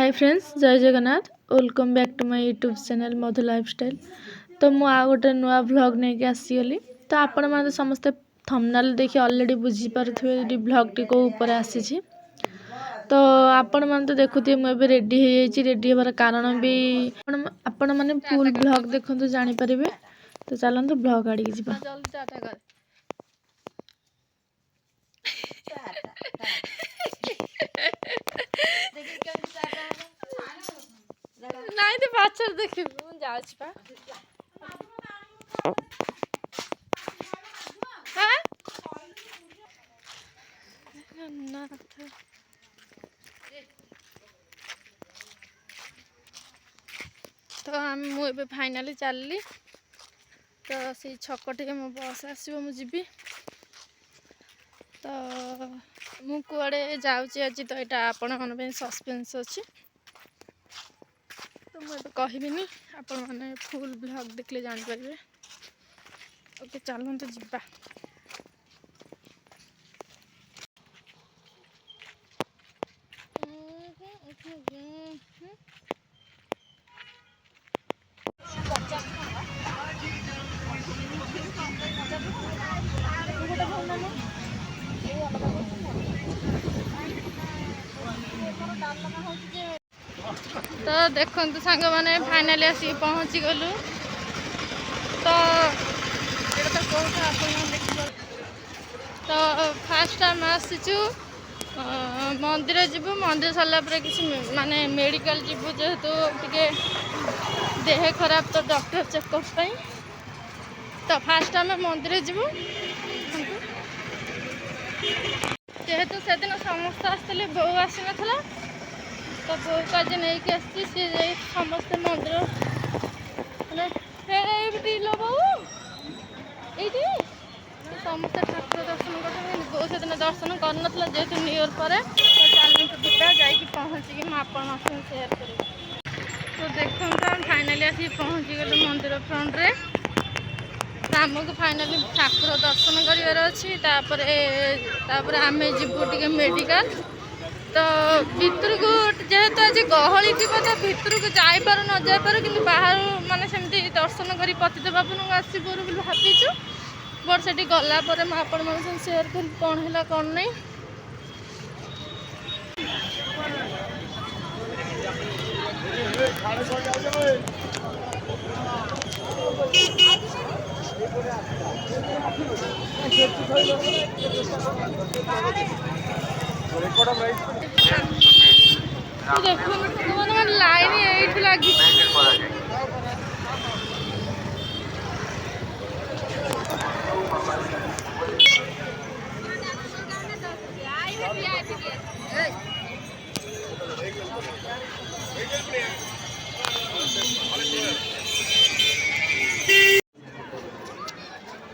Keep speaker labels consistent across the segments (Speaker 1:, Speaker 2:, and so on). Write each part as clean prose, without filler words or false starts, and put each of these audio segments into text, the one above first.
Speaker 1: Hi friends Jai Jagannath welcome back to my YouTube channel Madhu lifestyle. तो मु आ गोटे नुआ व्लॉग नहीं आसीगली। तो आपण मैंने समस्ते थंबनेल देखि ऑलरेडी बुझी पारुथिबे व्लॉग टी को ऊपर आसी। तो आपण मैंने तो देखुथिबे मु रेडी हो जाइए। रेडी होबार कारण भी आपण मैंने फुल व्लॉग देखंतु जानि परिबे। तो चलंतु व्लॉग आड़ी जिबा। नहीं तो पाचर देखी मु जाउछ पा। हां ना तो हम मु एबे फाइनली चलली। तो से छक टे मो बस आसीबो मु जिबी। तो मु कुआडे जाउची आज तो एटा आपण मन पे सस्पेंस अछि। तो मैं कहबिनी आपण माने फुल ब्लॉग देखले जान पारिबे। ओके चलूँ तो जिबा। तो देखो सांग मैंने फाइनाली आसी पहुँची गलु। तो तो फास्ट टाइम आसीचु मंदिर जीवु। मंदिर सरला किसी माने मेडिकल जीवु जेहेतु टिके देह खराब तो डॉक्टर चेकअप पाई। तो फास्ट टाइम मंदिर जीवु जेहेतु से दिन समस्त आसते बो आसी नाला। तो बो का आज नहीं आसी सी समस्ते मंदिर बो ये समस्त ठाकुर दर्शन कर बो से दिन दर्शन कर जेहेतु न्यू इयर पर। तो चलते दीपा जाकि पहुँचिकी मुझे सेयार करी। तो देखो हम फाइनाली आसी पहुँची गलु मंदिर फ्रंट रे। आमको फाइनाली ठाकुर दर्शन करार अच्छी आमे जीवु टिके मेडिकल। तो भितर को जेहेतु आज गहली थी तो भितर को जापार न जापार कि बाहर माने सेमती दर्शन कर पतित पावन आसबू बोली भावचु। बट से गलापर मुझे सेयार कर कौन है कौन नहीं। देखो लाइन ये लगी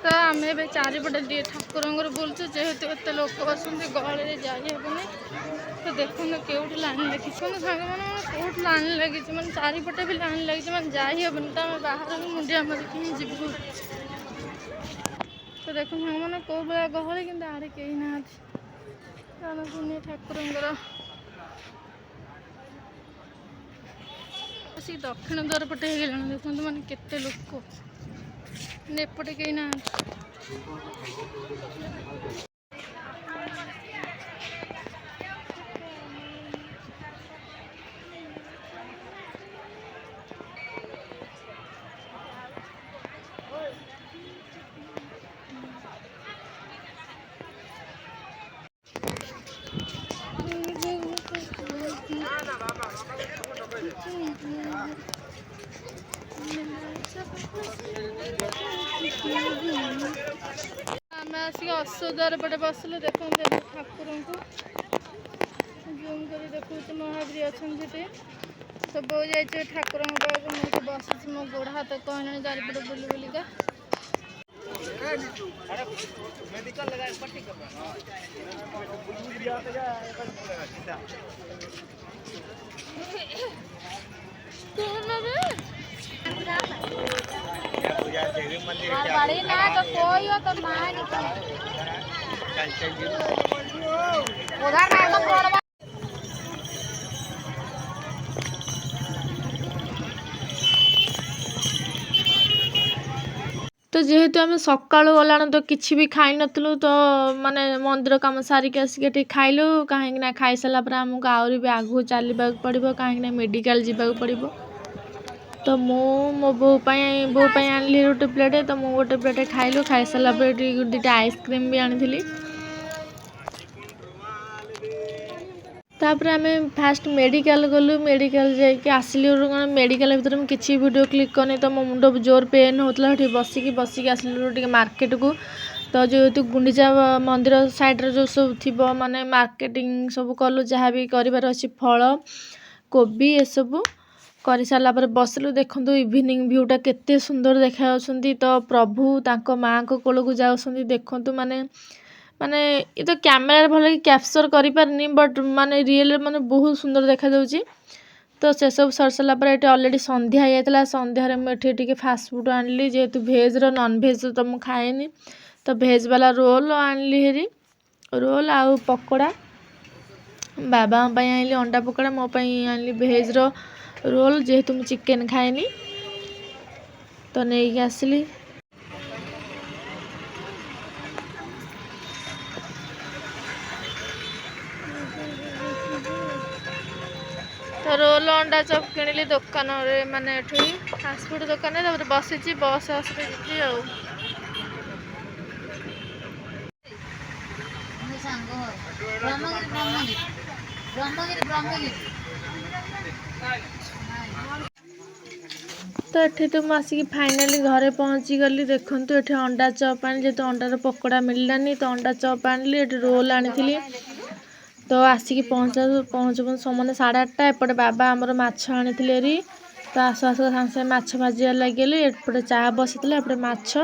Speaker 1: तो आम ए चारिपटे ठाकुर बुलचु जेहेतु एत लोक बसते गहली जाइबनी। तो देखो केउठी लाइन लगी सांग मैंने कौट लाइन लगी मैंने चारिपटे भी लाइन लगी मैंने जाइबनी। तो आम बाहर मुंडिया मारिकी जीवु। तो देखो सांग मैंने कौ भाया गहली कि आड़े कहीं ना ठाकुर दक्षिण द्वार पटे देखो मैंने केते लोक एपटे कहीं ना। आम आसिक अश्वद्वार पटे बसलु। देखो ठाकुर को जूम कर देखो महावीर अच्छा। तो बो जाइए ठाकुर मुझे बस मो गोड़ हाथ कहना चारिपटे बुली बुलिका। बड़ी ना तो कोई हो तो ना उधर ना तो तो जेहेतु आम सकाळु गलाण तो किसी भी खाई नथलु तो माने मंदिर काम सारिक आसिक खाइलु कहीं खाई सारा पर आमको आहरी भी आगू चलवा पड़ो कहीं मेडिकल जावाक पड़ो तो मो बो आनली गोटे प्लेट तो मु गोटे प्लेट खाइलु खाई सारा पर दुटा आइसक्रीम भी आनी तापर आम फास्ट मेडिकल गलु मेडिकल जाकि आसिलु मेडिकल भीतर मुझे किसी वीडियो क्लिक करनी तो मो मुंड जोर पेन होता बसिकी आसिलु मार्केट को तो जेहेतु गुंडीचा मंदिर साइड जो सब थी माने मार्केटिंग सब कलु जहाँ भी कर फल कोबी ये सब कर सारा पर बसिलु देखु इवनिंग भ्यूटा केते सुंदर देखा तो प्रभु तांको माँ को कोल को जाऊँ देखु माने माने ये तो कैमेरा भल कैप्चर करि पारनी बट माने रियल माने बहुत सुंदर देखा जाउची तो से सब सर सारा पर ये ऑलरेडी संध्या हो जाता संध्यारे मुझे फास्ट फूड आनली जेहेतु भेज नॉन भेज तो मुझे खाएनी तो भेज वाला रोल आनली हेरी रोल आउ पकोड़ा बाबा आनली अंडा पकोड़ा मो आनली भेज रोल जेहेतु मुझे चिकेन खाएनी तो नहीं आसली तो रोल अंडा चप किणिली दुकान माने फास्टफुड दुकान बसी बस आसते जी आ तो ये तो मुझे फाइनाली घरे पहुँची गली देखु ये अंडा चप आनी जेहतु अंडार पकोड़ा मिललानी तो अंडा चप आनी ये रोल आनी तो आसिक पहुँच समने 8:30 एपटे बाबा आमर माछ आनी तो आसु आसु सागे माछ भाजिया लगे एपटे चाह बसी एपटे माछ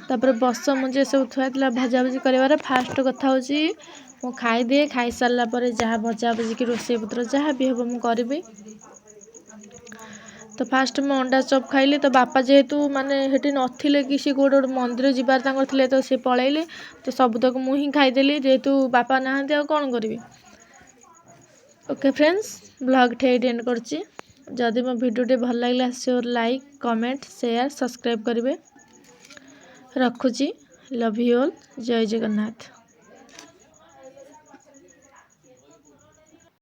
Speaker 1: तापर बस मुझे सब थुआ भजा भुजी कर फास्ट कथा हूँ खाईदिए खाई सारा पर जहाँ भजा भुजी कि रोसे पत्र जहाँ भी हम करी तो फास्ट मैं अंडा चप खाइली तो बापा जेहेतु माने हेटी नथिले कि सी गोटे मंदिर जीवार थे तो सी पलैले तो सबतक मुझी खाईदेली जेहेतु बापा नहांती आ कौन करी ओके फ्रेंड्स ब्लॉग ठे एंड करची जदि मो भिडियो भल लगे sure like comment share subscribe करेंगे रखुची लव यू ऑल जय जगन्नाथ।